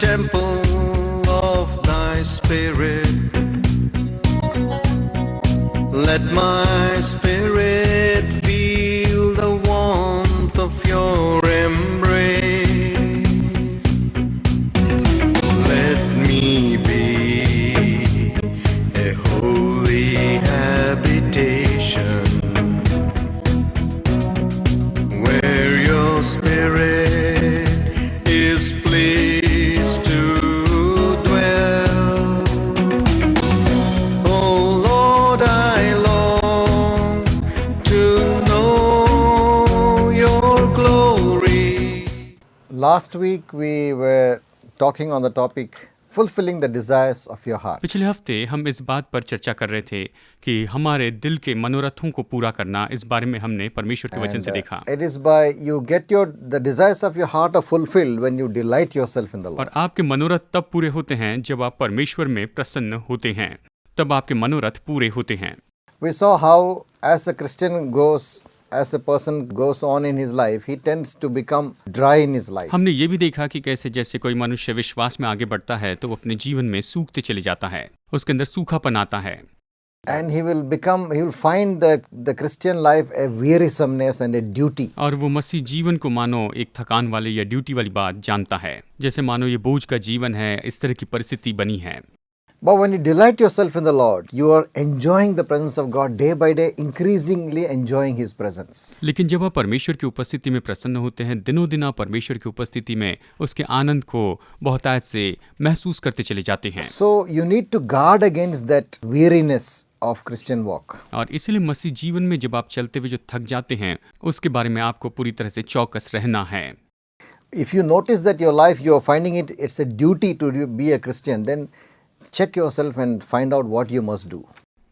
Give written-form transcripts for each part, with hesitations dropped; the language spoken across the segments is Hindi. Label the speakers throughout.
Speaker 1: temple of thy spirit. Let my spirit feel the warmth of your embrace. Let me be a holy habitation where your spirit is pleased to dwell. Oh Lord, I long to know your glory.
Speaker 2: Last week we were talking on the topic fulfilling the desires of your heart.
Speaker 3: पिछले हफ्ते हम इस बात पर चर्चा कर रहे थे कि हमारे दिल के मनोरथों को पूरा करना, इस बारे में हमने परमेश्वर के वचन से देखा।
Speaker 2: It is by you get the desires of your heart are fulfilled when you delight yourself in the Lord.
Speaker 3: और आपके मनोरथ तब पूरे होते हैं जब आप परमेश्वर में प्रसन्न होते हैं, तब आपके मनोरथ पूरे होते हैं।
Speaker 2: We saw how as a Christian as a person goes on in his life, he tends to become dry in his life.
Speaker 3: हमने ये भी देखा कि कैसे जैसे कोई मनुष्य विश्वास में आगे बढ़ता है तो वो अपने जीवन में सूखते चले जाता है, उसके अंदर सूखापन आता है।
Speaker 2: And he will find the Christian life a wearisomeness and a duty.
Speaker 3: और वो मसीह जीवन को मानो एक थकान वाले या ड्यूटी वाली बात जानता है, जैसे मानो ये बोझ का जीवन है, इस तरह की परिस्थिति बनी है।
Speaker 2: But when you delight yourself in the Lord, you are enjoying the presence of God day by day, increasingly enjoying His presence.
Speaker 3: लेकिन जब आप परमेश्वर की उपस्थिति में प्रसन्न होते हैं, दिनों दिन आप परमेश्वर की उपस्थिति में उसके आनंद को बहुतायत से महसूस करते चले जाते हैं।
Speaker 2: So you need to guard against that weariness of Christian walk.
Speaker 3: और इसलिए मसीह जीवन में जब आप चलते हुए जो थक जाते हैं, उसके बारे में आपको पूरी तरह से चौकस रहना है।
Speaker 2: If you notice that your life you are finding it's a duty to be a Christian, then check yourself and find out what you must do.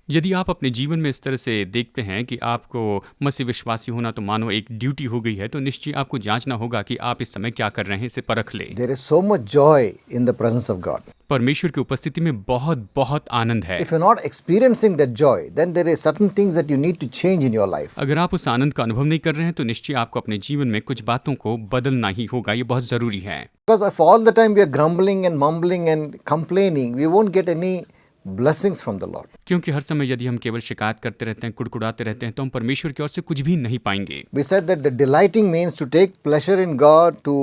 Speaker 3: यदि आप अपने जीवन में इस तरह से देखते हैं कि आपको मसीह विश्वासी होना तो मानो एक ड्यूटी हो गई है, तो निश्चय आपको जांचना होगा कि आप इस समय क्या कर रहे हैं, इसे परख ले।
Speaker 2: There is so much joy in the presence of God.
Speaker 3: परमेश्वर की उपस्थिति में बहुत बहुत आनंद है।
Speaker 2: If you're not experiencing that joy, then there are certain things that you need to change in your life.
Speaker 3: अगर आप उस आनंद का अनुभव नहीं कर रहे हैं तो निश्चय आपको अपने जीवन में कुछ बातों को बदलना ही होगा, ये बहुत जरूरी है।
Speaker 2: Because if all the time we are grumbling and mumbling and complaining, we won't get any blessings from the Lord.
Speaker 3: क्योंकि हर समय यदि हम केवल शिकायत करते रहते हैं, कुड़कुड़ाते रहते हैं, तो हम परमेश्वर की ओर से कुछ भी नहीं पाएंगे।
Speaker 2: We said that the delighting means to take pleasure in God, to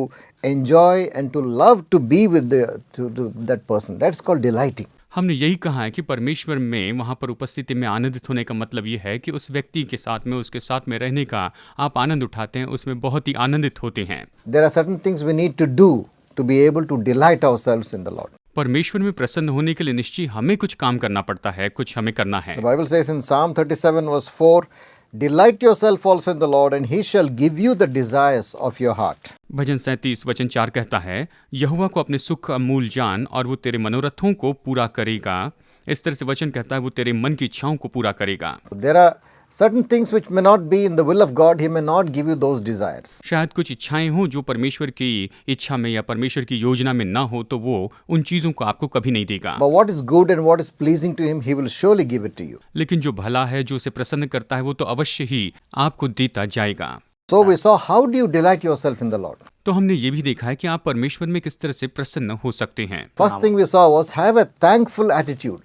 Speaker 2: enjoy and to love to be with to that person. That's called delighting.
Speaker 3: हमने यही कहा है कि परमेश्वर में वहाँ पर उपस्थिति में आनंदित होने का मतलब ये है कि उस व्यक्ति के साथ में, उसके साथ में रहने का आप आनंद उठाते हैं, उसमें बहुत ही आनंदित होते हैं।
Speaker 2: There are certain things we need to do to be able to delight ourselves in the Lord.
Speaker 3: परमेश्वर में प्रसन्न होने के लिए निश्चय हमें कुछ काम करना पड़ता है, कुछ हमें करना है।
Speaker 2: The Bible says in Psalm 37 verse 4, delight yourself also in the Lord and he shall give you the desires of your heart.
Speaker 3: भजन 37 वचन 4 कहता है, यहोवा को अपने सुख अमूल जान और वो तेरे मनोरथों को पूरा करेगा। इस तरह से वचन कहता है वो तेरे मन की इच्छाओं को पूरा करेगा।
Speaker 2: There are certain things which may not be in the will of God, he may not give you those desires.
Speaker 3: शायद कुछ इच्छाएं हों जो परमेश्वर की इच्छा में या परमेश्वर की योजना में ना हो, तो वो उन चीजों को आपको कभी नहीं देगा।
Speaker 2: But what is good and what is pleasing to him, he will surely give it to you.
Speaker 3: लेकिन जो भला है, जो उसे प्रसन्न करता है, वो तो अवश्य ही आपको देता जाएगा।
Speaker 2: So we saw how do you delight yourself in the Lord.
Speaker 3: तो हमने ये भी देखा है कि आप परमेश्वर में किस तरह से प्रसन्न हो सकते हैं।
Speaker 2: First thing we saw was have a thankful attitude.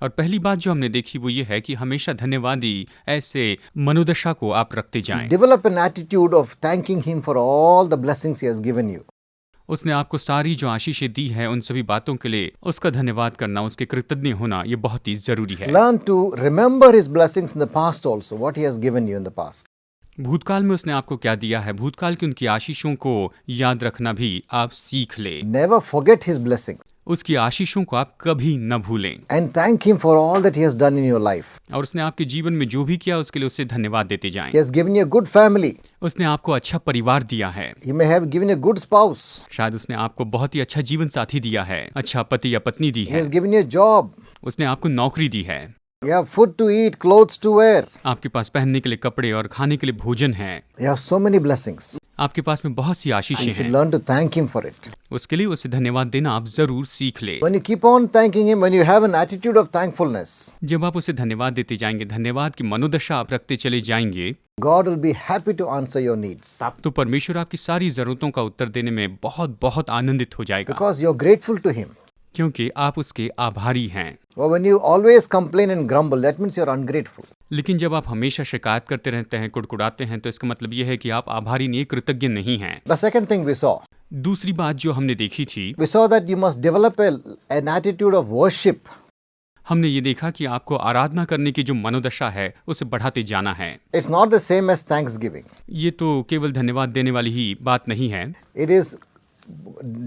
Speaker 3: और पहली बात जो हमने देखी वो ये है कि हमेशा धन्यवादी ऐसे मनोदशा को आप रखते जाएं।
Speaker 2: Develop an attitude of thanking him for all the blessings he has given you.
Speaker 3: उसने आपको सारी जो आशीषें दी है, उन सभी बातों के लिए उसका धन्यवाद करना, उसके कृतज्ञ होना, ये बहुत ही जरूरी है।
Speaker 2: Learn to remember his blessings in the past also, what he has given you in the past.
Speaker 3: भूतकाल में उसने आपको क्या दिया है, भूतकाल की उनकी आशीषों को याद रखना भी आप सीख ले।
Speaker 2: Never forget his blessing.
Speaker 3: उसकी आशीषों को आप कभी न भूलें।
Speaker 2: And thank him for all that he has done in your life.
Speaker 3: और उसने आपके जीवन में जो भी किया उसके लिए उससे धन्यवाद देते जाएं।
Speaker 2: He has given you a good family.
Speaker 3: उसने आपको अच्छा परिवार दिया है।
Speaker 2: He may have given you a good spouse.
Speaker 3: शायद उसने आपको बहुत ही अच्छा जीवन साथी दिया है, अच्छा पति या पत्नी दी
Speaker 2: He
Speaker 3: है।
Speaker 2: has given you a job.
Speaker 3: उसने आपको नौकरी दी है।
Speaker 2: You have food to eat, clothes to wear.
Speaker 3: आपके पास पहनने के लिए कपड़े और खाने के लिए भोजन है।
Speaker 2: You have so many blessings.
Speaker 3: आपके पास में बहुत सी
Speaker 2: And
Speaker 3: आशीषें
Speaker 2: you should
Speaker 3: हैं।
Speaker 2: learn to thank Him for it.
Speaker 3: उसके लिए उसे धन्यवाद देना आप जरूर सीख ले।
Speaker 2: When you keep on thanking Him, when you have an attitude of thankfulness,
Speaker 3: जब आप उसे धन्यवाद देते जाएंगे, धन्यवाद की मनोदशा आप रखते चले जाएंगे,
Speaker 2: God will be happy to answer your needs.
Speaker 3: तो परमेश्वर आपकी सारी जरूरतों का उत्तर देने में बहुत बहुत आनंदित हो जाएगा,
Speaker 2: Because you're grateful to Him.
Speaker 3: क्योंकि आप उसके आभारी हैं।
Speaker 2: Or when you always complain and grumble, that means you're ungrateful.
Speaker 3: लेकिन जब आप हमेशा शिकायत करते रहते हैं, कुड़कुड़ाते हैं, तो इसका मतलब यह है कि आप आभारी नहीं, कृतज्ञ नहीं हैं।
Speaker 2: The second thing we saw,
Speaker 3: दूसरी बात जो हमने देखी थी,
Speaker 2: we saw that you must develop an attitude of worship.
Speaker 3: हमने ये देखा कि आपको आराधना करने की जो मनोदशा है उसे बढ़ाते जाना है।
Speaker 2: It's not the same as thanksgiving.
Speaker 3: ये तो केवल धन्यवाद देने वाली ही बात नहीं है,
Speaker 2: It is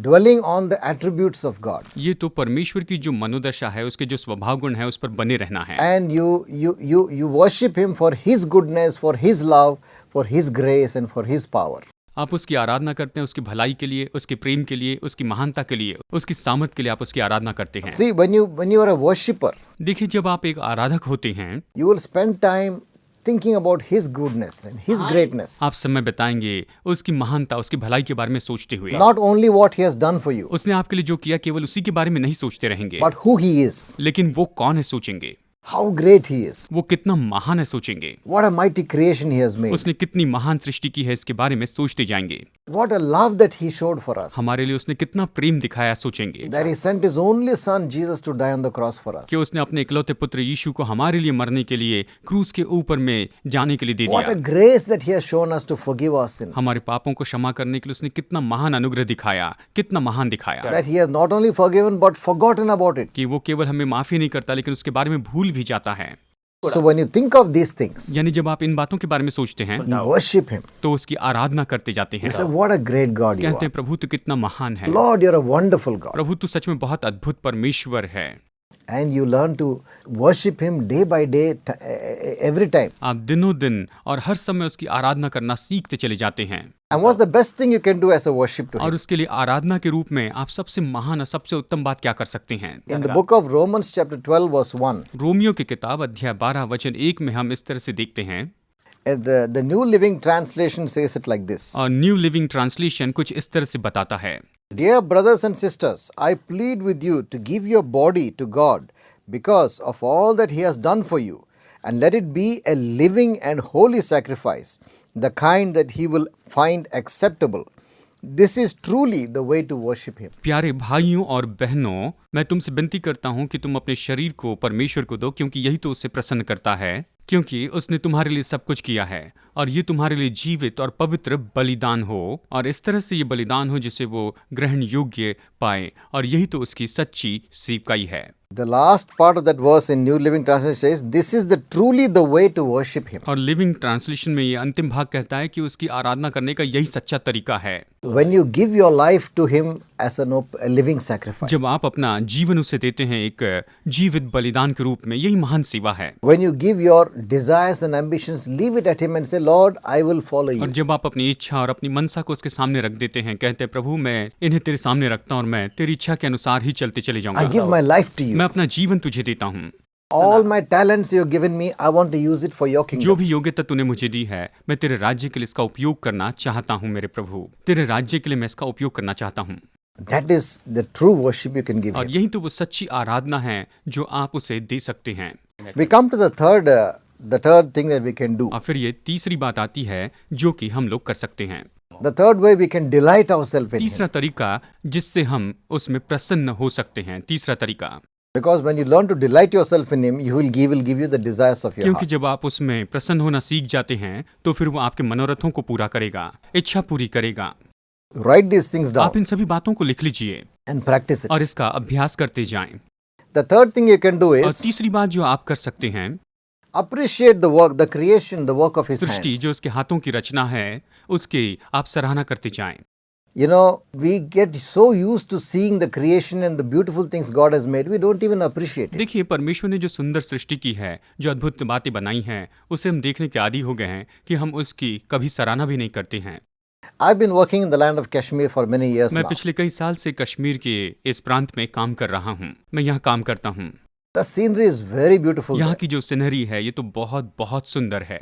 Speaker 2: dwelling on the attributes of God.
Speaker 3: ये तो परमेश्वर की जो मनोदशा है, उसके जो स्वभाव गुण है, उस पर बने रहना है।
Speaker 2: And you worship Him for His goodness, for His love, for His grace, and for His power.
Speaker 3: आप उसकी आराधना करते हैं, उसकी भलाई के लिए, उसके प्रेम के लिए, उसकी महानता के लिए, उसकी सामर्थ के लिए आप उसकी आराधना करते हैं।
Speaker 2: See, when you are a worshipper,
Speaker 3: देखिए, जब आप एक आराधक होते हैं,
Speaker 2: you will spend time thinking about His goodness and His greatness.
Speaker 3: आप समय बिताएंगे उसकी महानता, उसकी भलाई के बारे में सोचते हुए।
Speaker 2: Not only what He has done for you,
Speaker 3: उसने आपके लिए जो किया, केवल उसी के बारे में नहीं सोचते रहेंगे,
Speaker 2: but who He is,
Speaker 3: लेकिन वो कौन है सोचेंगे,
Speaker 2: how great He is,
Speaker 3: वो कितना महान है सोचेंगे,
Speaker 2: what a mighty creation He has made,
Speaker 3: उसने कितनी महान सृष्टि की है, इसके बारे में सोचते जाएंगे।
Speaker 2: what a love that He showed for us,
Speaker 3: हमारे लिए उसने कितना प्रेम दिखाया, सोचेंगे
Speaker 2: that He sent His only Son Jesus to die on the cross for us.
Speaker 3: कि उसने अपने इकलौते पुत्र यीशु को हमारे लिए मरने के लिए क्रूस के ऊपर में जाने के लिए दे
Speaker 2: What a
Speaker 3: दिया।
Speaker 2: grace that He has shown us to forgive our sins.
Speaker 3: हमारे पापों को क्षमा करने के लिए उसने कितना महान अनुग्रह दिखाया, कितना महान दिखाया
Speaker 2: That He has not only forgiven but forgotten about it.
Speaker 3: कि वो केवल हमें माफी नहीं करता, लेकिन उसके बारे में भूल भी जाता है।
Speaker 2: So when you think of these things,
Speaker 3: यानी जब आप इन बातों के बारे में सोचते हैं,
Speaker 2: you worship Him.
Speaker 3: तो उसकी आराधना करते जाते हैं।
Speaker 2: You say, what a great God you
Speaker 3: कहते
Speaker 2: are.
Speaker 3: हैं, प्रभु तो कितना महान है,
Speaker 2: Lord, you're a wonderful God.
Speaker 3: प्रभु तो सच में बहुत अद्भुत परमेश्वर है।
Speaker 2: And you learn to worship Him day by day, every time.
Speaker 3: आप दिनों दिन और हर समय उसकी आराधना करना सीखते चले जाते हैं।
Speaker 2: And what's the best thing you can do as a worship to
Speaker 3: और
Speaker 2: Him?
Speaker 3: उसके लिए आराधना के रूप में आप सबसे महान और सबसे उत्तम बात क्या कर सकते हैं?
Speaker 2: In the book of Romans chapter 12 verse 1,
Speaker 3: Romeo की किताब अध्याय 12 वचन 1 में हम इस तरह से देखते हैं,
Speaker 2: the New Living Translation says it like this.
Speaker 3: और न्यू लिविंग ट्रांसलेशन कुछ इस तरह से बताता है,
Speaker 2: Dear brothers and sisters, I plead with you to give your body to God because of all that He has done for you, and let it be a living and holy sacrifice, the kind that He will find acceptable. This is truly the way to worship Him.
Speaker 3: प्यारे भाइयों और बहनों, मैं तुमसे विनती करता हूँ कि तुम अपने शरीर को परमेश्वर को दो, क्योंकि यही तो उसे प्रसन्न करता है, क्योंकि उसने तुम्हारे लिए सब कुछ किया है, और ये तुम्हारे लिए जीवित और पवित्र बलिदान हो, और इस तरह से ये बलिदान हो जिसे वो ग्रहण योग्य पाए, और यही तो उसकी सच्ची सेवकाई है।
Speaker 2: The last part of that verse in New Living Translation says, this is truly the way to worship Him.
Speaker 3: और लिविंग ट्रांसलेशन में ये अंतिम भाग कहता है कि उसकी आराधना करने का यही सच्चा तरीका है।
Speaker 2: When you give your life to Him as a living sacrifice.
Speaker 3: जब आप अपना जीवन उसे देते हैं एक जीवित बलिदान के रूप में, यही महान सेवा है।
Speaker 2: When you give your desires and ambitions, leave it at Him and say, Lord, I will follow you.
Speaker 3: और जब आप अपनी इच्छा और अपनी मनसा को उसके सामने रख देते हैं, कहते हैं, प्रभु मैं इन्हें तेरे सामने रखता हूं और मैं तेरी इच्छा के अनुसार ही चलते चले
Speaker 2: I
Speaker 3: जाऊंगा।
Speaker 2: give my life to you.
Speaker 3: मैं अपना जीवन तुझे देता हूँ।
Speaker 2: All my talents you've given me, I want to use it for your
Speaker 3: जो
Speaker 2: kingdom.
Speaker 3: भी योग्यता तूने मुझे दी है, मैं तेरे राज्य के लिए इसका उपयोग करना चाहता हूँ मेरे प्रभु। तेरे राज्य के लिए मैं इसका उपयोग करना चाहता हूँ।
Speaker 2: That is the true worship you can give
Speaker 3: और
Speaker 2: Him.
Speaker 3: यही तो वो सच्ची आराधना है जो आप उसे दे सकते हैं।
Speaker 2: We come to the third thing that we can do.
Speaker 3: और फिर ये तीसरी बात आती है जो कि हम लोग कर सकते हैं।
Speaker 2: The third way we can delight ourselves in Him.
Speaker 3: तीसरा तरीका जिससे हम उसमें प्रसन्न हो सकते हैं। तीसरा तरीका,
Speaker 2: Because when you learn to delight yourself in Him, He will give you the desires of your
Speaker 3: क्योंकि
Speaker 2: heart.
Speaker 3: जब आप उसमें प्रसन्न होना सीख जाते हैं तो फिर वो आपके मनोरथों को पूरा करेगा, इच्छा पूरी करेगा।
Speaker 2: Write these things
Speaker 3: आप
Speaker 2: down
Speaker 3: इन सभी बातों को लिख लीजिए
Speaker 2: and practice it.
Speaker 3: और इसका अभ्यास करते जाएं।
Speaker 2: The third thing you can do
Speaker 3: और
Speaker 2: is
Speaker 3: तीसरी बात जो आप कर सकते हैं,
Speaker 2: appreciate the work, the creation, the work of His
Speaker 3: Srishti
Speaker 2: hands.
Speaker 3: जो उसके हाथों की रचना है उसकी आप सराहना करते जाएं।
Speaker 2: You know, we get so used to seeing the creation and the beautiful things God has made, we don't even appreciate it.
Speaker 3: देखिए, परमेश्वर ने जो सुंदर सृष्टि की है, जो अद्भुत बातें बनाई हैं, उसे हम देखने के आदी हो गए हैं कि हम उसकी कभी सराहना भी नहीं करते हैं।
Speaker 2: I've been working in the land of Kashmir for many years
Speaker 3: मैं
Speaker 2: now.
Speaker 3: पिछले कई साल से कश्मीर के इस प्रांत में काम कर रहा हूँ। मैं यहाँ काम करता हूँ
Speaker 2: The scenery is very beautiful
Speaker 3: यहाँ
Speaker 2: there.
Speaker 3: की जो सिनहरी है ये तो बहुत बहुत सुंदर है।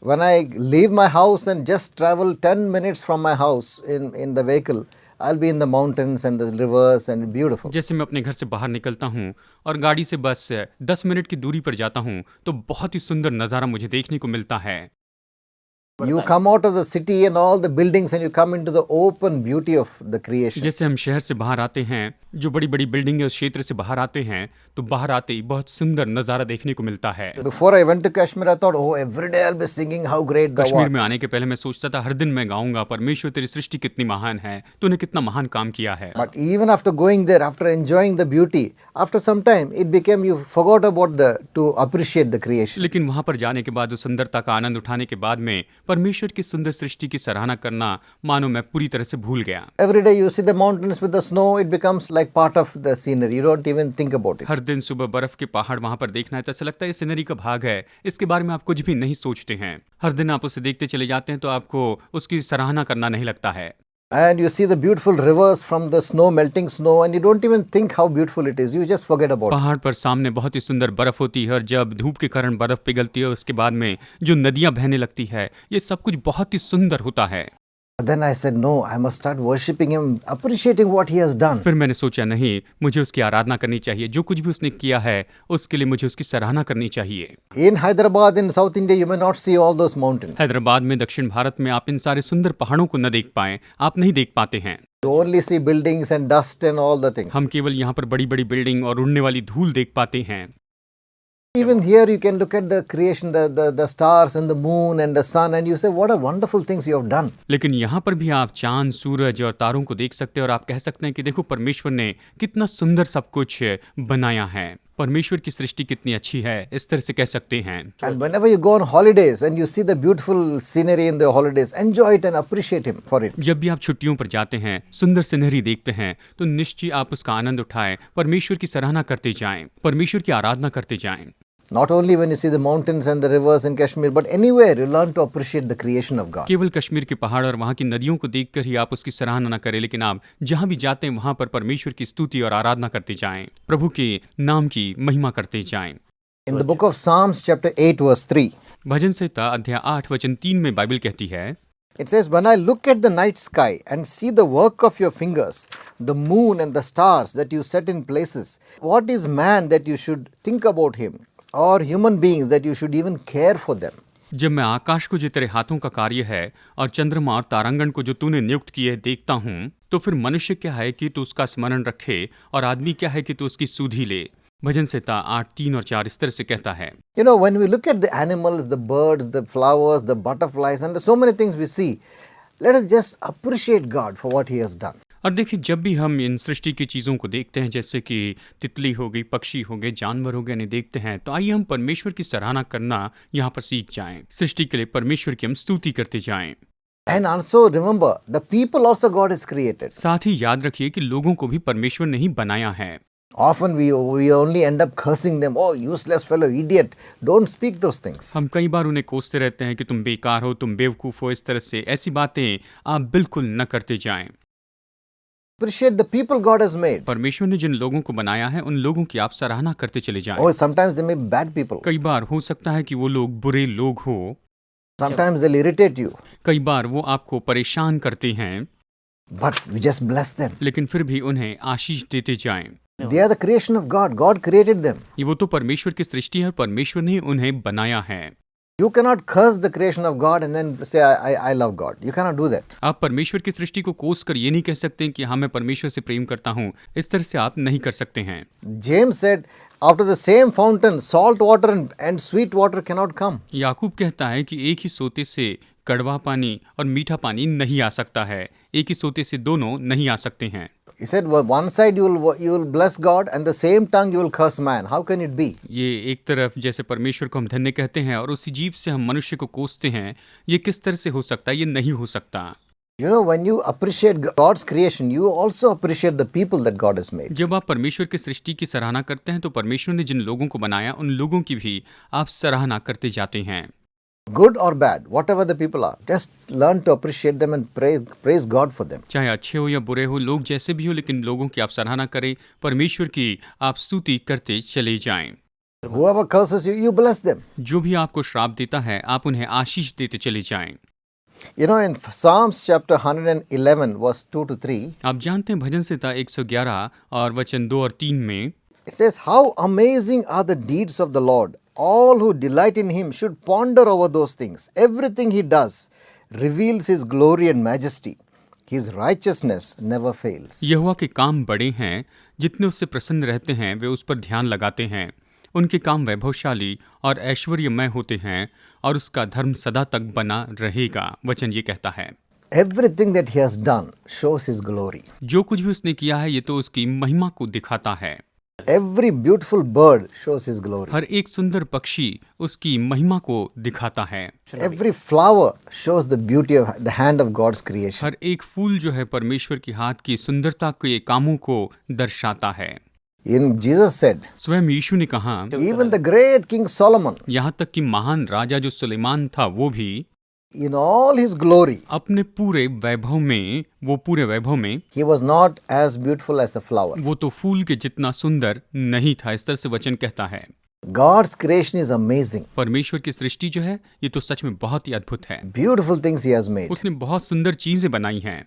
Speaker 2: When I leave my house and just travel 10 minutes from my house in the vehicle, I'll be in the mountains and the rivers and beautiful.
Speaker 3: जैसे मैं अपने घर से बाहर निकलता हूँ और गाड़ी से बस 10 मिनट की दूरी पर जाता हूँ तो बहुत ही सुंदर नज़ारा मुझे देखने को मिलता है।
Speaker 2: You come out of the city and all the buildings and you come into the open beauty of the creation.
Speaker 3: जैसे हम शहर से बाहर आते हैं, जो बड़ी बड़ी बिल्डिंग है उस क्षेत्र से बाहर आते हैं तो बाहर आते ही बहुत सुंदर नज़ारा देखने को मिलता है।
Speaker 2: Before I went to Kashmir, I thought, oh, every day I'll be singing how great thou
Speaker 3: Kashmir
Speaker 2: art.
Speaker 3: में आने के पहले मैं सोचता था हर दिन मैं गाऊंगा परमेश्वर तेरी सृष्टि कितनी महान है, तूने कितना महान काम किया है।
Speaker 2: But even after going there, after enjoying the beauty, after some time, it became you forgot about to appreciate the creation.
Speaker 3: लेकिन वहां पर जाने के बाद उस सुंदरता का आनंद उठाने के बाद में परमेश्वर की सुंदर सृष्टि की सराहना करना मानो मैं पूरी तरह से भूल गया।
Speaker 2: Every day you see the mountains with the snow, it becomes like part of the scenery. You don't even think about it.
Speaker 3: हर दिन सुबह बर्फ के पहाड़ वहां पर देखना है तो ऐसा लगता है ये सिनरी का भाग है, इसके बारे में आप कुछ भी नहीं सोचते हैं। हर दिन आप उसे देखते चले जाते हैं तो आपको उसकी सराहना करना नहीं लगता है।
Speaker 2: And you see the beautiful rivers from the snow, melting snow, and you don't even think how beautiful it is. You just forget about it.
Speaker 3: पहाड़ पर सामने बहुत ही सुंदर बर्फ होती है और जब धूप के कारण बर्फ पिघलती है उसके बाद में जो नदियां बहने लगती है ये सब कुछ बहुत ही सुंदर होता है।
Speaker 2: But then I said, no, I must start worshipping him, appreciating what he has done.
Speaker 3: फिर मैंने सोचा नहीं, मुझे उसकी आराधना करनी चाहिए, जो कुछ भी उसने किया है उसके लिए मुझे उसकी सराहना करनी चाहिए।
Speaker 2: In Hyderabad, in South India, you may not see all those mountains.
Speaker 3: Hyderabad में दक्षिण भारत में आप इन सारे सुंदर पहाड़ों को न देख पाए, आप नहीं देख पाते हैं।
Speaker 2: You only see buildings and dust and all the things.
Speaker 3: हम केवल यहाँ पर बड़ी बड़ी बिल्डिंग और उड़ने वाली धूल देख पाते हैं।
Speaker 2: Even here you can look at the creation, the stars and the moon and the sun, and you say, what a wonderful things you have done.
Speaker 3: लेकिन यहाँ पर भी आप चांद, सूरज और तारों को देख सकते हैं और आप कह सकते हैं कि देखो परमेश्वर ने कितना सुंदर सब कुछ बनाया है, परमेश्वर की सृष्टि कितनी अच्छी है, इस तरह से कह सकते हैं।
Speaker 2: And whenever you go on holidays and you see the beautiful scenery in the holidays, enjoy it and appreciate him for it.
Speaker 3: जब भी आप छुट्टियों पर जाते हैं, सुंदर सिनहरी देखते हैं तो निश्चय आप उसका आनंद उठाएं, परमेश्वर की सराहना करते जाएं, परमेश्वर की आराधना करते जाएं।
Speaker 2: Not only when you see the mountains and the rivers in Kashmir, but anywhere you learn to appreciate the creation of God.
Speaker 3: केवल कश्मीर के पहाड़ और वहाँ की नदियों को देखकर ही आप उसकी सराहना न करें, लेकिन आप जहाँ भी जाते हैं वहाँ पर परमेश्वर की स्तुति और आराधना करते जाएं, प्रभु के नाम की महिमा करते जाएं।
Speaker 2: In the book of Psalms chapter 8 verse 3,
Speaker 3: भजन संहिता अध्याय 8 वचन 3 में बाइबल कहती है,
Speaker 2: it says, when I look at the night sky and see the work of your fingers, the moon and the stars that you set in places, what is man that you should think about him, or human beings that you should even care for them?
Speaker 3: जब मैं आकाश को जो तेरे हाथों का कार्य है और चंद्रमा और तारांगण को जो तूने नियुक्त किए देखता हूँ, तो फिर मनुष्य क्या है कि तू उसका स्मरण रखे और आदमी क्या है कि तू उसकी सुधि ले। भजन संहिता 8, 3 और 4 इस तरह से कहता है।
Speaker 2: You know, when we look at the animals, the birds, the flowers, the butterflies, and so many things we see, let us just appreciate God for what he has done.
Speaker 3: और देखिए जब भी हम इन सृष्टि की चीज़ों को देखते हैं, जैसे कि तितली हो गई, पक्षी हो गए, जानवर हो गए, इन्हें देखते हैं तो आइए हम परमेश्वर की सराहना करना यहाँ पर सीख जाएं। सृष्टि के लिए परमेश्वर की हम स्तुति करते जाएं।
Speaker 2: And also remember, the people also God has created.
Speaker 3: साथ ही याद रखिए कि लोगों को भी परमेश्वर ने ही बनाया है।
Speaker 2: Often we only end up cursing them. Oh, useless fellow, idiot. Don't speak those things.
Speaker 3: हम कई बार उन्हें कोसते रहते हैं कि तुम बेकार हो, तुम बेवकूफ़ हो, इस तरह से ऐसी बातें आप बिल्कुल न करते जाएं।
Speaker 2: Appreciate the people God has made.
Speaker 3: परमेश्वर ने जिन लोगों को बनाया है उन लोगों की आप सराहना करते चले जाएं।
Speaker 2: Oh, sometimes they may be bad people.
Speaker 3: कई बार हो सकता है कि वो लोग बुरे लोग हो,
Speaker 2: Sometimes they'll irritate you.
Speaker 3: कई बार वो आपको परेशान करते हैं,
Speaker 2: But we just bless them.
Speaker 3: लेकिन फिर भी उन्हें आशीष देते जाएं।
Speaker 2: They are the creation of God. God created them.
Speaker 3: ये वो तो परमेश्वर की सृष्टि है, परमेश्वर ने उन्हें बनाया है।
Speaker 2: You cannot curse the creation of God and then say, I love God. You cannot do that.
Speaker 3: आप परमेश्वर की सृष्टि को कोस कर ये नहीं कह सकते कि हाँ मैं परमेश्वर से प्रेम करता हूँ, इस तरह से आप नहीं कर सकते हैं।
Speaker 2: James said, after the same fountain, salt water and sweet water cannot come.
Speaker 3: याकूब कहता है कि एक ही सोते से कड़वा पानी और मीठा पानी नहीं आ सकता है, एक ही सोते से दोनों नहीं आ सकते हैं।
Speaker 2: He said, well, one side you will bless God and the same tongue you will curse man. How can it be?
Speaker 3: ये एक तरफ जैसे परमेश्वर को हम धन्य कहते हैं और उसी जीभ से हम मनुष्य को कोसते हैं, ये किस तरह से हो सकता है? ये नहीं हो सकता।
Speaker 2: You know, when you appreciate God's creation, you also appreciate the people that God has made.
Speaker 3: जब आप परमेश्वर की सृष्टि की सराहना करते हैं तो परमेश्वर ने जिन लोगों को बनाया उन लोगों की भी आप सराहना करते जाते हैं।
Speaker 2: good or bad, whatever the people are, just learn to appreciate them and praise God for them.
Speaker 3: चाहे अच्छे हो या बुरे हो, लोग जैसे भी हो, लेकिन लोगों की आप सराहना करें, परमेश्वर की आप स्तुति करते चले जाएं।
Speaker 2: Whoever curses you, you bless them.
Speaker 3: जो भी आपको श्राप देता है, आप उन्हें आशीष देते चले जाएं।
Speaker 2: You know, in Psalms chapter 111, verse 2 to 3,
Speaker 3: आप जानते हैं भजन संहिता 111 और वचन 2 और 3 में
Speaker 2: it says, "How amazing are the deeds of the Lord! All who delight in Him should ponder over those things. Everything He does reveals His glory and majesty. His righteousness never fails."
Speaker 3: यहोवा के काम बड़े हैं, जितने उससे प्रसन्न रहते हैं वे उस पर ध्यान लगाते हैं। उनके काम वैभवशाली और ऐश्वर्यमय होते हैं और उसका धर्म सदा तक बना रहेगा। वचन ये कहता है,
Speaker 2: Everything that He has done shows His glory.
Speaker 3: जो कुछ भी उसने किया है ये तो उसकी महिमा को दिखाता है।
Speaker 2: Every beautiful bird shows His glory.
Speaker 3: हर एक सुंदर पक्षी उसकी महिमा को दिखाता है।
Speaker 2: Every flower shows the beauty of the hand of God's creation.
Speaker 3: हर एक फूल जो है परमेश्वर के हाथ की सुंदरता के कामों को दर्शाता है।
Speaker 2: Even Jesus said,
Speaker 3: स्वयं यीशु ने कहा,
Speaker 2: even the great King Solomon,
Speaker 3: यहाँ तक कि महान राजा जो सुलेमान था वो भी
Speaker 2: in all his glory,
Speaker 3: अपने पूरे वैभव में
Speaker 2: he was not as beautiful as a flower.
Speaker 3: वो तो फूल के जितना सुंदर नहीं था। इस तरह से वचन कहता है।
Speaker 2: God's creation is amazing.
Speaker 3: परमेश्वर की सृष्टि जो है ये तो सच में बहुत ही अद्भुत है।
Speaker 2: Beautiful things He has made.
Speaker 3: उसने बहुत सुंदर चीजें बनाई हैं।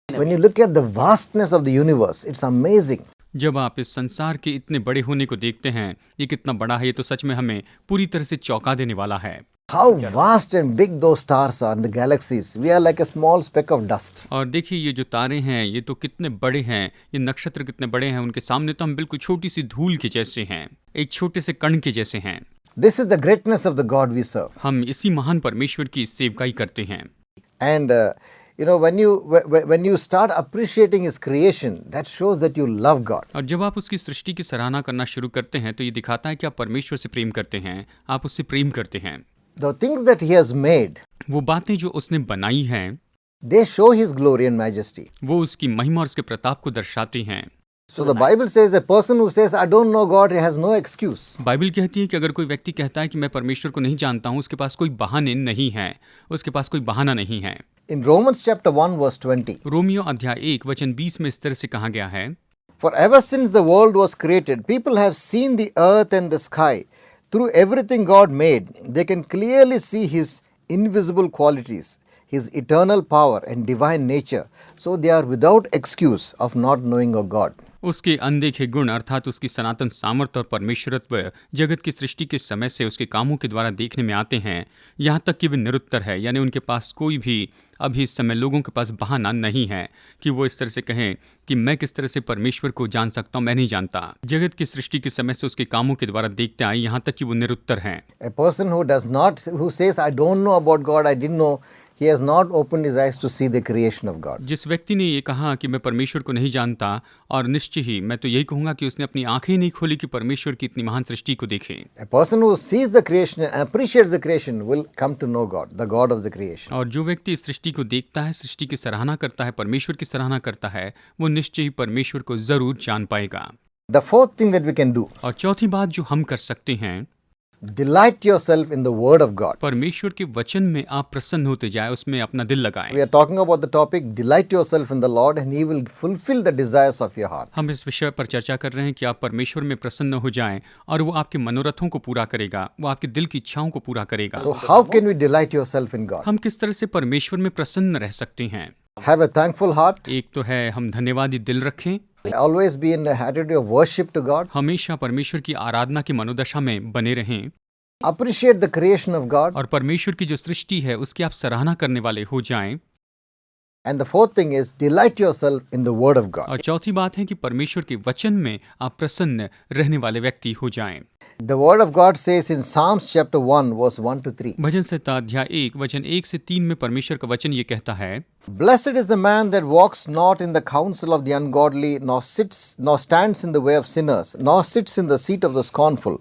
Speaker 2: When you look at the vastness of the universe, it's amazing.
Speaker 3: जब आप इस संसार के इतने बड़े होने को देखते हैं, ये कितना बड़ा है, ये तो सच में हमें पूरी तरह से चौंका देने वाला है।
Speaker 2: How vast and big those stars are in the galaxies. We are like a small speck of dust.
Speaker 3: और देखिए ये जो तारे हैं ये तो कितने बड़े हैं, ये नक्षत्र कितने बड़े हैं, उनके सामने तो हम बिल्कुल छोटी सी धूल के जैसे हैं, एक छोटे से कण के जैसे हैं।
Speaker 2: This is the greatness of the God we serve.
Speaker 3: हम इसी महान परमेश्वर की सेवकाई करते हैं।
Speaker 2: And you know, when you start appreciating His creation, that shows that you love God.
Speaker 3: और जब आप उसकी सृष्टि की सराहना करना शुरू करते हैं तो ये दिखाता है कि आप परमेश्वर से प्रेम करते हैं, आप उससे प्रेम करते हैं।
Speaker 2: The things that He has made,
Speaker 3: वो बातें जो उसने बनाई हैं
Speaker 2: they show His glory and majesty.
Speaker 3: वो उसकी महिमा और उसके प्रताप को दर्शाती हैं।
Speaker 2: So the Bible says a person who says, "I don't know God," he has no excuse.
Speaker 3: Bible कहती है कि अगर कोई व्यक्ति कहता है कि मैं परमेश्वर को नहीं जानता हूँ, उसके पास कोई बहाने नहीं है, उसके पास कोई बहाना नहीं है।
Speaker 2: In Romans chapter 1 verse 20,
Speaker 3: Romeo अध्याय 1 वचन 20 में इस तरह से कहा गया है,
Speaker 2: "For ever since the world was created, people have seen the earth and the sky. Through everything God made, they can clearly see His invisible qualities, His eternal power and divine nature. So they are without excuse of not knowing of God."
Speaker 3: उसके अनदेखे गुण अर्थात उसकी सनातन सामर्थ्य और परमेश्वरत्व जगत की सृष्टि के समय से उसके कामों के द्वारा देखने में आते हैं, यहाँ तक कि वे निरुत्तर है, यानी उनके पास कोई भी अभी इस समय लोगों के पास बहाना नहीं है कि वो इस तरह से कहें कि मैं किस तरह से परमेश्वर को जान सकता हूँ, मैं नहीं जानता। जगत की सृष्टि के समय से उसके कामों के द्वारा देखते आए, यहाँ तक कि वो निरुत्तर हैं।
Speaker 2: A person who says, "I don't know about God, I didn't know," he has not opened his eyes to see the creation of God.
Speaker 3: जिस व्यक्ति ने ये कहा कि मैं परमेश्वर को नहीं जानता, और निश्चय ही मैं तो यही कहूंगा कि उसने अपनी आंखें नहीं खोली कि परमेश्वर की इतनी महान सृष्टि को देखे।
Speaker 2: A person who sees the creation and appreciates the creation will come to know God, the God of the creation.
Speaker 3: और जो व्यक्ति इस सृष्टि को देखता है, सृष्टि की सराहना करता है, परमेश्वर की सराहना करता है, वो निश्चय ही परमेश्वर को जरूर जान पाएगा।
Speaker 2: The fourth thing that we can do,
Speaker 3: और चौथी बात जो हम कर सकते हैं,
Speaker 2: delight yourself in the word of God.
Speaker 3: परमेश्वर के वचन में आप प्रसन्न होते जाए, उसमें अपना दिल लगाएं।
Speaker 2: We are talking about the topic, delight yourself in the Lord and He will fulfill the desires of your heart.
Speaker 3: हम इस विषय पर चर्चा कर रहे हैं कि आप परमेश्वर में प्रसन्न हो जाएं और वो आपके मनोरथों को पूरा करेगा, वो आपके दिल की इच्छाओं को पूरा करेगा।
Speaker 2: So how can we delight yourself in God?
Speaker 3: हम किस तरह से परमेश्वर में प्रसन्न रह सकते हैं?
Speaker 2: Have a thankful heart.
Speaker 3: एक तो है हम धन्यवादी दिल रखें,
Speaker 2: Always be in the attitude of worship to God.
Speaker 3: हमेशा परमेश्वर की आराधना की मनोदशा में बने रहें,
Speaker 2: Appreciate the creation of God.
Speaker 3: और परमेश्वर की जो सृष्टि है उसकी आप सराहना करने वाले हो जाएं।
Speaker 2: And the fourth thing is delight yourself in the word of God.
Speaker 3: और चौथी बात है कि परमेश्वर के वचन में आप प्रसन्न रहने वाले व्यक्ति हो जाएं।
Speaker 2: The word of God says in Psalms chapter 1 verse 1 to 3.
Speaker 3: भजन संहिता अध्याय 1 वचन 1 से 3 में परमेश्वर का वचन ये कहता है,
Speaker 2: Blessed is the man that walks not in the counsel of the ungodly, nor stands in the way of sinners, nor sits in the seat of the scornful.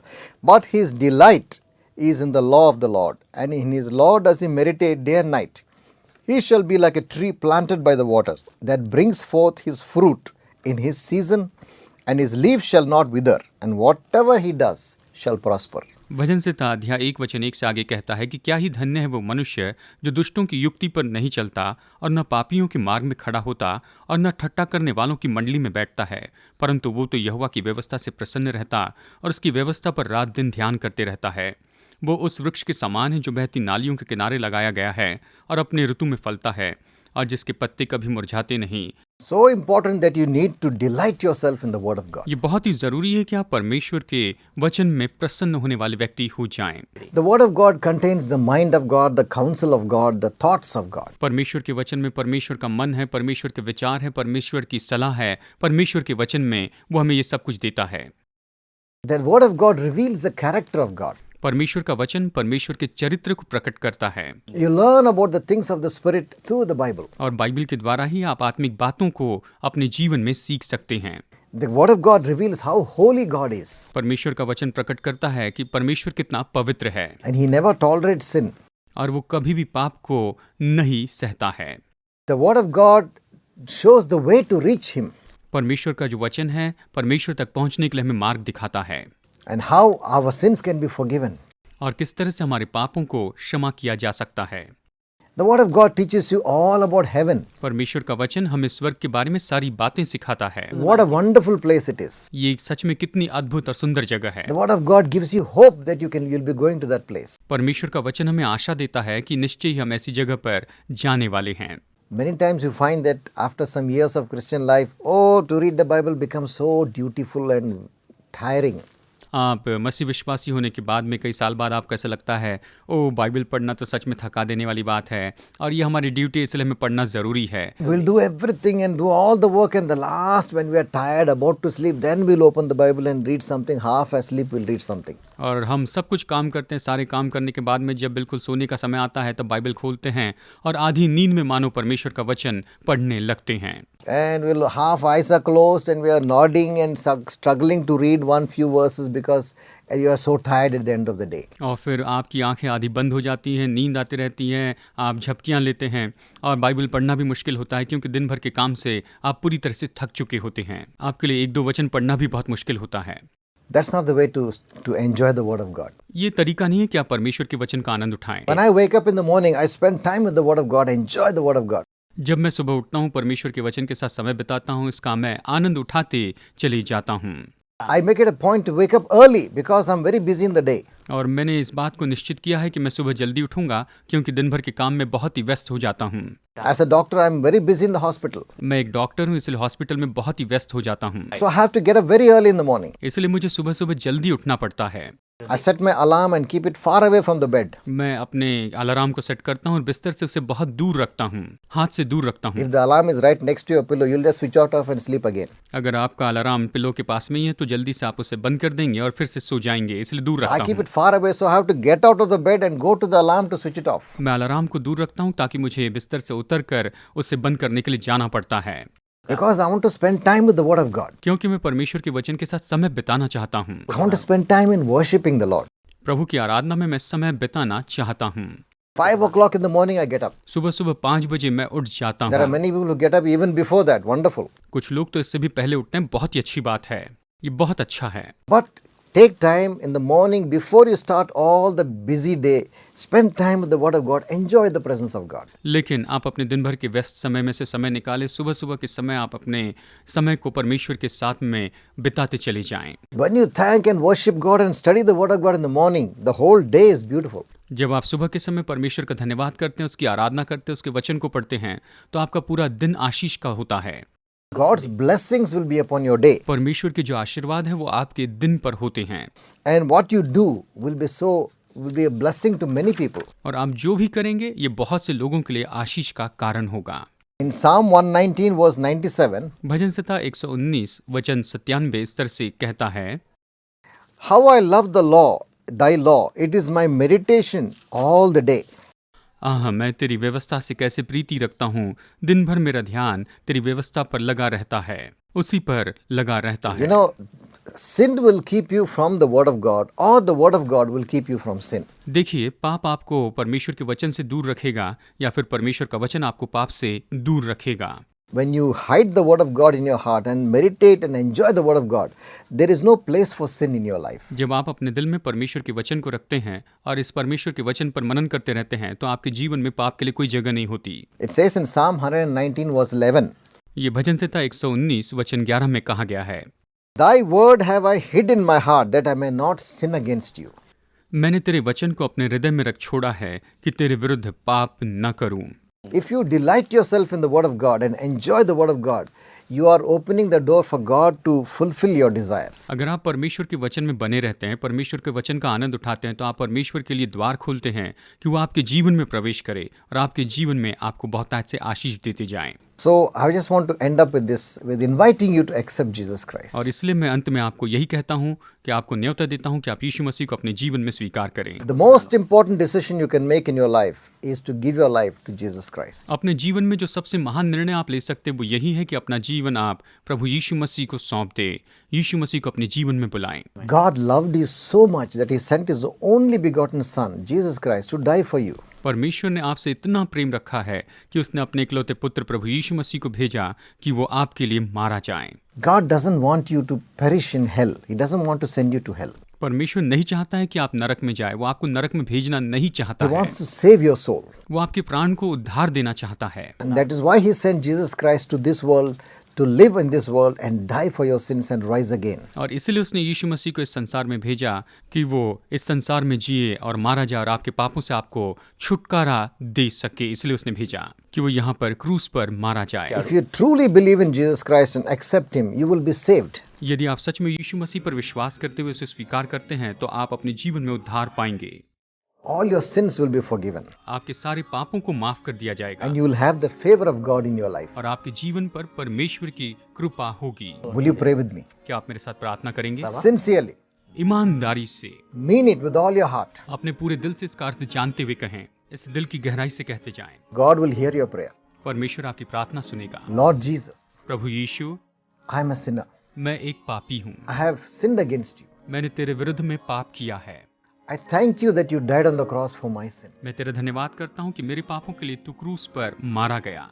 Speaker 2: But his delight is in the law of the Lord, and in his law does he meditate day and night. He shall be like a tree planted by the waters, that brings forth his fruit in his season, and his leaf shall not wither, and whatever he does shall prosper.
Speaker 3: भजन संहिता अध्याय 1 वचन 1 से आगे कहता है कि क्या ही धन्य है वो मनुष्य जो दुष्टों की युक्ति पर नहीं चलता और न पापियों के मार्ग में खड़ा होता और न ठट्टा करने वालों की मंडली में बैठता है, परंतु वो तो यहोवा की व्यवस्था से प्रसन्न रहता और उसकी व्यवस्था पर रात दिन ध्यान करते रहता है। वो उस वृक्ष के समान है जो बहती नालियों के किनारे लगाया गया है और अपने ऋतु में फलता है और जिसके पत्ते कभी मुरझाते नहीं।
Speaker 2: So important that you need to delight yourself in the Word of God.
Speaker 3: ये बहुत ही जरूरी है कि आप परमेश्वर के वचन में प्रसन्न होने वाले व्यक्ति हो जाएं।
Speaker 2: The Word of God contains the mind of God, the counsel of God, the thoughts of God.
Speaker 3: परमेश्वर के वचन में परमेश्वर का मन है, परमेश्वर के विचार है, परमेश्वर की सलाह है। परमेश्वर के वचन में वो हमें ये सब कुछ देता है।
Speaker 2: The Word of God reveals the character of God.
Speaker 3: परमेश्वर का वचन परमेश्वर के चरित्र को प्रकट करता है
Speaker 2: You learn about the things of the Spirit through the Bible.
Speaker 3: और बाइबल के द्वारा ही आप आत्मिक बातों को अपने जीवन में सीख सकते हैं।
Speaker 2: The Word of God reveals how holy God is.
Speaker 3: परमेश्वर का वचन प्रकट करता है कि परमेश्वर कितना पवित्र है
Speaker 2: And He never tolerates sin.
Speaker 3: और वो कभी भी पाप को नहीं सहता है।
Speaker 2: The Word of God shows the way to reach Him
Speaker 3: परमेश्वर का जो वचन है परमेश्वर तक पहुंचने के लिए हमें मार्ग दिखाता है
Speaker 2: and how our sins can be forgiven.
Speaker 3: और किस तरह से हमारे पापों को क्षमा किया जा सकता है।
Speaker 2: The Word of God teaches you all about heaven.
Speaker 3: परमेश्वर का वचन हमें स्वर्ग के बारे में सारी बातें सिखाता है।
Speaker 2: What a wonderful place it is.
Speaker 3: ये सच में कितनी अद्भुत और सुंदर जगह है।
Speaker 2: The Word of God gives you hope that you'll be going to that place.
Speaker 3: परमेश्वर का वचन हमें आशा देता है कि निश्चय ही हम ऐसी जगह पर जाने वाले हैं।
Speaker 2: Many times you find that after some years of Christian life, to read the Bible becomes so dutiful and tiring.
Speaker 3: आप मसीह विश्वासी होने के बाद में कई साल बाद आपको ऐसा लगता है ओ बाइबल पढ़ना तो सच में थका देने वाली बात है और ये हमारी ड्यूटी है, इसलिए हमें पढ़ना ज़रूरी है।
Speaker 2: We'll do everything and do all the work, and the last when we are tired about to sleep, then we'll open the Bible and read something. Half asleep we'll read something.
Speaker 3: और हम सब कुछ काम करते हैं, सारे काम करने के बाद में जब बिल्कुल सोने का समय आता है तब बाइबल खोलते हैं और आधी नींद में मानो परमेश्वर का वचन पढ़ने लगते हैं।
Speaker 2: And we'll half eyes are closed and we are nodding and struggling to read one few verses because you are so tired at the end of the day.
Speaker 3: और फिर आपकी आंखें आधी बंद हो जाती हैं, नींद आती रहती है, आप झपकियां लेते हैं और बाइबल पढ़ना भी मुश्किल होता है क्योंकि दिन भर के काम से आप पूरी तरह से थक चुके होते हैं। आपके लिए एक दो वचन पढ़ना भी बहुत मुश्किल होता है।
Speaker 2: That's not the way to enjoy the Word of God.
Speaker 3: ये तरीका नहीं है कि आप परमेश्वर के वचन का आनंद उठाएं।
Speaker 2: When I wake up in the morning, I spend time with the Word of God, enjoy the Word of God.
Speaker 3: जब मैं सुबह उठता हूँ परमेश्वर के वचन के साथ समय बिताता हूँ, इसका मैं आनंद उठाते चले जाता हूँ।
Speaker 2: I make it a point to wake up early because I'm very busy in the day.
Speaker 3: और मैंने इस बात को निश्चित किया है कि मैं सुबह जल्दी उठूंगा क्योंकि दिन भर के काम में बहुत ही व्यस्त हो जाता हूँ।
Speaker 2: As a doctor, I'm very busy in the hospital.
Speaker 3: मैं एक डॉक्टर हूँ इसलिए हॉस्पिटल में बहुत ही व्यस्त हो जाता हूँ।
Speaker 2: So I have to get up very early in the morning.
Speaker 3: इसलिए मुझे सुबह सुबह जल्दी उठना पड़ता है।
Speaker 2: I set my alarm and keep it far away from the bed.
Speaker 3: मैं अपने अलार्म को सेट करता हूँ और बिस्तर से उसे बहुत दूर रखता हूँ, हाथ से दूर रखता हूँ।
Speaker 2: If the alarm is right next to your pillow, you'll just switch out off and sleep again.
Speaker 3: अगर आपका अलार्म पिलो के पास में ही है तो जल्दी से आप उसे बंद कर देंगे और फिर से सो जाएंगे, इसलिए दूर
Speaker 2: I
Speaker 3: रखता
Speaker 2: keep
Speaker 3: हूँ।
Speaker 2: it far away, so I have to get out of the bed and go to the alarm to switch it off.
Speaker 3: मैं अलार्म को दूर रखता हूँ ताकि मुझे बिस्तर से उतर कर उसे बंद करने के लिए जाना पड़ता है।
Speaker 2: Because I want to spend time with the Word of God.
Speaker 3: क्योंकि मैं परमेश्वर के वचन के साथ समय बिताना चाहता हूँ।
Speaker 2: I want to spend time in worshiping the Lord.
Speaker 3: प्रभु की आराधना में मैं समय बिताना चाहता हूँ।
Speaker 2: 5 o'clock in the morning, I get up.
Speaker 3: सुबह सुबह 5 बजे मैं उठ जाता
Speaker 2: There are
Speaker 3: हूँ।
Speaker 2: many people who get up even before that. Wonderful.
Speaker 3: कुछ लोग तो इससे भी पहले उठते हैं, बहुत ही अच्छी बात है, ये बहुत अच्छा है।
Speaker 2: But take time in the morning before you start all the busy day. Spend time with the Word of God. Enjoy the presence of God.
Speaker 3: लेकिन आप अपने दिन भर के व्यस्त समय में से समय निकालें, सुबह सुबह के समय आप अपने समय को परमेश्वर के साथ में बिताते चले जाएं।
Speaker 2: When you thank and worship God and study the Word of God in the morning, the whole day is beautiful.
Speaker 3: जब आप सुबह के समय परमेश्वर का धन्यवाद करते हैं, उसकी आराधना करते हैं, उसके वचन को पढ़ते हैं, तो आपका पूरा दिन आशीष का होता है।
Speaker 2: God's blessings will be upon your day.
Speaker 3: परमेश्वर के जो आशीर्वाद है वो आपके दिन पर होते हैं
Speaker 2: And what you do will be a blessing to many people.
Speaker 3: और आप जो भी करेंगे ये बहुत से लोगों के लिए आशीष का कारण होगा।
Speaker 2: In Psalm 119 verse 97,
Speaker 3: भजन संहिता 119 वचन 97 इस तरह से कहता है,
Speaker 2: How I love the law, thy law, it is my meditation all the day.
Speaker 3: आह मैं तेरी व्यवस्था से कैसे प्रीति रखता हूँ, दिन भर मेरा ध्यान तेरी व्यवस्था पर लगा रहता है, उसी पर लगा रहता है।
Speaker 2: You know, sin will keep you from the Word of God, or the Word of God will keep you from sin.
Speaker 3: देखिए, पाप आपको परमेश्वर के वचन से दूर रखेगा या फिर परमेश्वर का वचन आपको पाप से दूर रखेगा।
Speaker 2: When you hide the word of God in your heart and meditate and enjoy the word of God, there is no place for sin in your life.
Speaker 3: जब आप अपने दिल में परमेश्वर के वचन को रखते हैं और इस परमेश्वर के वचन पर मनन करते रहते हैं तो आपके जीवन में पाप के लिए कोई जगह नहीं होती।
Speaker 2: It says in Psalm 119 verse 11,
Speaker 3: ये भजन संहिता 119 वचन 11 में कहा गया है,
Speaker 2: Thy word have I hid in my heart that I may not sin against you.
Speaker 3: मैंने तेरे वचन को अपने हृदय में रख छोड़ा है कि तेरे विरुद्ध पाप न करूं।
Speaker 2: If you delight yourself in the word of God and enjoy the word of God, you are opening the door for God to fulfill your desires.
Speaker 3: अगर आप परमेश्वर के वचन में बने रहते हैं, परमेश्वर के वचन का आनंद उठाते हैं, तो आप परमेश्वर के लिए द्वार खोलते हैं कि वो आपके जीवन में प्रवेश करे और आपके जीवन में आपको बहुतायत से आशीष देते जाएं।
Speaker 2: So I just want to end up with this, with inviting you to accept Jesus Christ.
Speaker 3: और इसलिए मैं अंत में आपको यही कहता हूँ कि आपको न्योता देता हूँ कि आप यीशु मसीह को अपने जीवन में स्वीकार करें।
Speaker 2: The most important decision you can make in your life is to give your life to Jesus Christ.
Speaker 3: अपने जीवन में जो सबसे महान निर्णय आप ले सकते हैं वो यही है कि अपना जीवन आप प्रभु यीशु मसीह को सौंप दे, यीशु मसीह को अपने जीवन में बुलाएं।
Speaker 2: God loved you so much that He sent His only begotten Son, Jesus Christ, to die for you.
Speaker 3: परमेश्वर ने आपसे इतना प्रेम रखा है कि उसने अपने इकलौते पुत्र प्रभु यीशु मसीह को भेजा कि वो आपके लिए मारा जाए।
Speaker 2: God doesn't want you to perish in hell. He doesn't want to send you to hell.
Speaker 3: परमेश्वर नहीं चाहता है कि आप नरक में जाए, वो आपको नरक में भेजना नहीं चाहता
Speaker 2: He
Speaker 3: है।
Speaker 2: wants to save your soul.
Speaker 3: वो आपके प्राण को उद्धार देना चाहता है।
Speaker 2: And that is why He sent Jesus Christ to this world, to live in this world and die for your sins and rise again.
Speaker 3: और इसलिए उसने यीशु मसीह को इस संसार में भेजा कि वो इस संसार में जिए और मारा जाए और आपके पापों से आपको छुटकारा दे सके। इसलिए उसने भेजा कि वो यहाँ पर क्रूस पर मारा जाए।
Speaker 2: If you truly believe in Jesus Christ and accept Him, you will be saved.
Speaker 3: यदि आप सच में यीशु मसीह पर विश्वास करते हुए उसे स्वीकार करते हैं तो आप अपने जीवन में उद्धार पाएंगे।
Speaker 2: All your sins will be forgiven.
Speaker 3: आपके सारे पापों को माफ कर दिया जाएगा
Speaker 2: And you will have the favor of God in your life.
Speaker 3: और आपके जीवन पर परमेश्वर की कृपा होगी।
Speaker 2: Will you pray with me?
Speaker 3: क्या आप मेरे साथ प्रार्थना करेंगे?
Speaker 2: Sincerely.
Speaker 3: ईमानदारी से,
Speaker 2: Mean it with all your heart.
Speaker 3: अपने पूरे दिल से इसका अर्थ जानते हुए कहें, इस दिल की गहराई से कहते जाएं।
Speaker 2: God will hear your prayer.
Speaker 3: परमेश्वर आपकी प्रार्थना सुनेगा।
Speaker 2: Lord Jesus,
Speaker 3: Prabhu Yeshu,
Speaker 2: I am a sinner.
Speaker 3: मैं एक पापी हूँ,
Speaker 2: I have sinned against you.
Speaker 3: मैंने तेरे विरुद्ध में पाप किया है।
Speaker 2: I thank you that you died on the cross for my sin.
Speaker 3: मैं तेरा धन्यवाद करता हूँ कि मेरे पापों के लिए तू क्रूस पर मारा गया।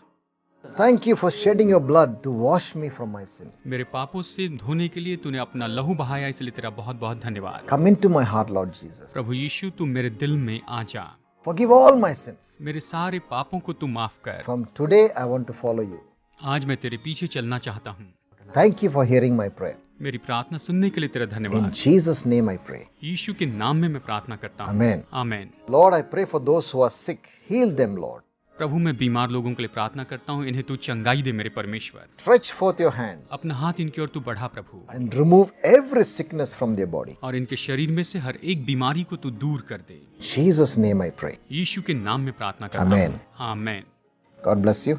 Speaker 2: Thank you for shedding your blood to wash me from my sin.
Speaker 3: मेरे पापों से धोने के लिए तूने अपना लहू बहाया, इसलिए तेरा बहुत बहुत धन्यवाद।
Speaker 2: Come into my heart, Lord Jesus.
Speaker 3: प्रभु यीशु, तू मेरे दिल में आ जा,
Speaker 2: Forgive all my sins.
Speaker 3: मेरे सारे पापों को तू माफ कर।
Speaker 2: From today, I want to follow you.
Speaker 3: आज मैं तेरे पीछे चलना चाहता हूँ।
Speaker 2: Thank you for hearing my prayer.
Speaker 3: मेरी प्रार्थना सुनने के लिए तेरा
Speaker 2: In
Speaker 3: धन्यवाद।
Speaker 2: Jesus' name I pray.
Speaker 3: यीशु के नाम में मैं प्रार्थना करता हूँ।
Speaker 2: Amen.
Speaker 3: Amen.
Speaker 2: Lord, I pray for those who are sick. Heal them, Lord.
Speaker 3: प्रभु, मैं बीमार लोगों के लिए प्रार्थना करता हूँ, इन्हें तू चंगाई दे मेरे परमेश्वर।
Speaker 2: Stretch forth your hand
Speaker 3: अपना हाथ इनकी ओर तू बढ़ा प्रभु,
Speaker 2: and remove every sickness from their body.
Speaker 3: और इनके शरीर में से हर एक बीमारी को तू दूर कर दे।
Speaker 2: In Jesus' name I pray.
Speaker 3: यीशु के नाम में प्रार्थना करता
Speaker 2: Amen.
Speaker 3: हूँ। आमेन।
Speaker 2: God bless you.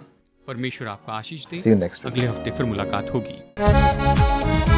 Speaker 3: परमेश्वर आपको आशीष दे।
Speaker 2: See you next week.
Speaker 3: अगले हफ्ते फिर मुलाकात होगी।